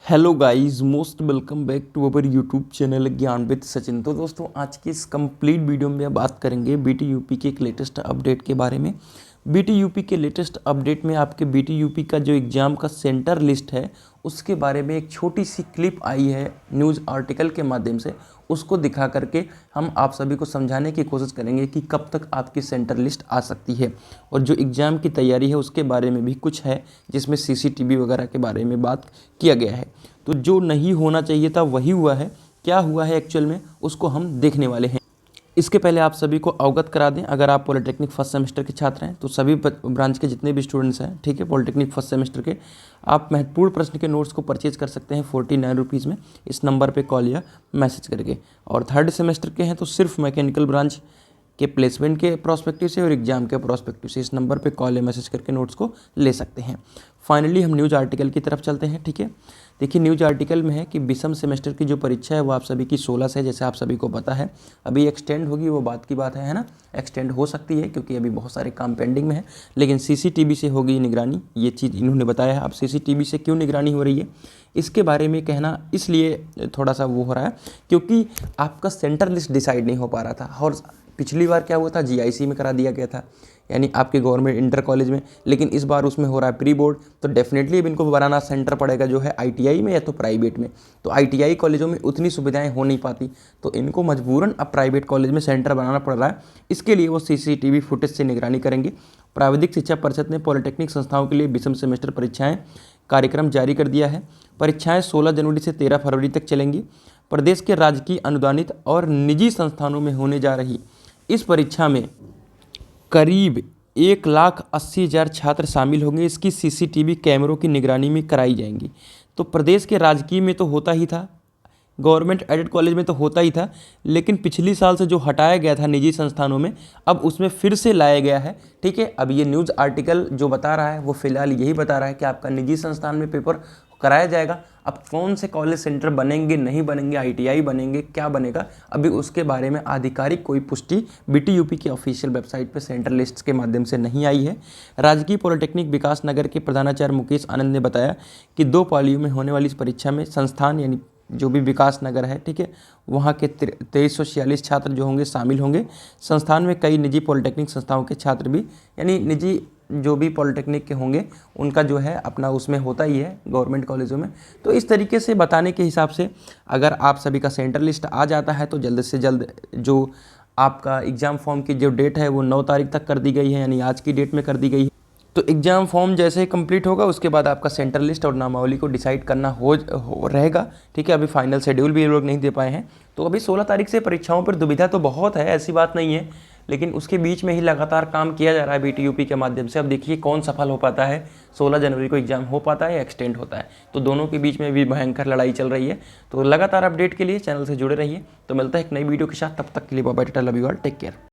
Hello guys, most welcome back to our YouTube channel Gyan with Sachin. तो दोस्तों, आज की इस कंप्लीट वीडियो में बात करेंगे बीटी यूपी के एक लेटेस्ट अपडेट के बारे में। बीटी यूपी के लेटेस्ट अपडेट में आपके बीटी यूपी का जो एग्ज़ाम का सेंटर लिस्ट है उसके बारे में एक छोटी सी क्लिप आई है न्यूज़ आर्टिकल के माध्यम से। उसको दिखा करके हम आप सभी को समझाने की कोशिश करेंगे कि कब तक आपकी सेंटर लिस्ट आ सकती है, और जो एग्ज़ाम की तैयारी है उसके बारे में भी कुछ है जिसमें सीसीटीवी वगैरह के बारे में बात किया गया है। तो जो नहीं होना चाहिए था वही हुआ है। क्या हुआ है एक्चुअल में उसको हम देखने वाले हैं। इसके पहले आप सभी को अवगत करा दें, अगर आप पॉलिटेक्निक फर्स्ट सेमेस्टर के छात्र हैं तो सभी ब्रांच के जितने भी स्टूडेंट्स हैं, ठीक है, पॉलिटेक्निक फर्स्ट सेमेस्टर के, आप महत्वपूर्ण प्रश्न के नोट्स को परचेज कर सकते हैं 49 रुपीज़ में, इस नंबर पे कॉल या मैसेज करके। और थर्ड सेमेस्टर के हैं तो सिर्फ मैकेनिकल ब्रांच के प्लेसमेंट के प्रोस्पेक्टिव से और एग्जाम के प्रोस्पेक्टिव से इस नंबर पे कॉल या मैसेज करके नोट्स को ले सकते हैं। फाइनली हम न्यूज़ आर्टिकल की तरफ चलते हैं, ठीक है। देखिए, न्यूज़ आर्टिकल में है कि विषम सेमेस्टर की जो परीक्षा है वो आप सभी की 16 से, जैसे आप सभी को पता है, अभी एक्सटेंड होगी, वो बात की बात है ना। एक्सटेंड हो सकती है क्योंकि अभी बहुत सारे काम पेंडिंग में है, लेकिन सीसीटीवी से होगी निगरानी, ये चीज़ इन्होंने बताया है। अब सीसीटीवी से क्यों निगरानी हो रही है इसके बारे में कहना इसलिए थोड़ा सा वो हो रहा है क्योंकि आपका सेंटर लिस्ट डिसाइड नहीं हो पा रहा था। और पिछली बार क्या हुआ था, जीआईसी में करा दिया गया था, यानी आपके गवर्नमेंट इंटर कॉलेज में, लेकिन इस बार उसमें हो रहा है प्री बोर्ड। तो डेफिनेटली अब इनको बनाना सेंटर पड़ेगा जो है आईटीआई में या तो प्राइवेट में। तो आईटीआई कॉलेजों में उतनी सुविधाएं हो नहीं पाती, तो इनको मजबूरन अब प्राइवेट कॉलेज में सेंटर बनाना पड़ रहा है। इसके लिए वो सीसीटीवी फुटेज से निगरानी करेंगे। प्राविधिक शिक्षा परिषद ने पॉलिटेक्निक संस्थाओं के लिए विषम सेमेस्टर परीक्षाएं कार्यक्रम जारी कर दिया है। परीक्षाएं 16 जनवरी से 13 फरवरी तक चलेंगी। प्रदेश के राजकीय अनुदानित और निजी संस्थानों में होने जा रही इस परीक्षा में करीब 1,80,000 छात्र शामिल होंगे। इसकी सीसीटीवी कैमरों की निगरानी में कराई जाएंगी। तो प्रदेश के राजकीय में तो होता ही था, गवर्नमेंट एडेड कॉलेज में तो होता ही था, लेकिन पिछली साल से जो हटाया गया था निजी संस्थानों में, अब उसमें फिर से लाया गया है, ठीक है। अब ये न्यूज़ आर्टिकल जो बता रहा है वो फिलहाल यही बता रहा है कि आपका निजी संस्थान में पेपर कराया जाएगा। अब कौन से कॉलेज सेंटर बनेंगे, नहीं बनेंगे, आईटीआई बनेंगे, क्या बनेगा, अभी उसके बारे में आधिकारिक कोई पुष्टि बीटी यूपी की ऑफिशियल वेबसाइट पर सेंटर लिस्ट के माध्यम से नहीं आई है। राजकीय पॉलिटेक्निक विकास नगर के प्रधानाचार्य मुकेश आनंद ने बताया कि 2 पालियों में होने वाली इस परीक्षा में संस्थान यानी जो भी विकास नगर है, ठीक है, वहाँ के 2346 छात्र जो होंगे शामिल होंगे। संस्थान में कई निजी पॉलिटेक्निक संस्थाओं के छात्र भी, यानी निजी जो भी पॉलिटेक्निक के होंगे उनका जो है अपना उसमें होता ही है गवर्नमेंट कॉलेजों में। तो इस तरीके से बताने के हिसाब से अगर आप सभी का सेंटर लिस्ट आ जाता है तो जल्द से जल्द जो आपका एग्ज़ाम फॉर्म की जो डेट है वो 9 तारीख तक कर दी गई है, यानी आज की डेट में कर दी गई है। तो एग्ज़ाम फॉर्म जैसे ही कंप्लीट होगा उसके बाद आपका सेंटर लिस्ट और नामावली को डिसाइड करना हो रहेगा, ठीक है। अभी फाइनल शेड्यूल भी ये लोग नहीं दे पाए हैं, तो अभी 16 तारीख से परीक्षाओं पर दुविधा तो बहुत है, ऐसी बात नहीं है, लेकिन उसके बीच में ही लगातार काम किया जा रहा है बीटी यूपी के माध्यम से। अब देखिए कौन सफल हो पाता है, 16 जनवरी को एग्जाम हो पाता है या एक्सटेंड होता है, तो दोनों के बीच में भी भयंकर लड़ाई चल रही है। तो लगातार अपडेट के लिए चैनल से जुड़े रहिए। तो मिलता है एक नई वीडियो के साथ, तब तक के लिए bye bye, tata, love you all, take care.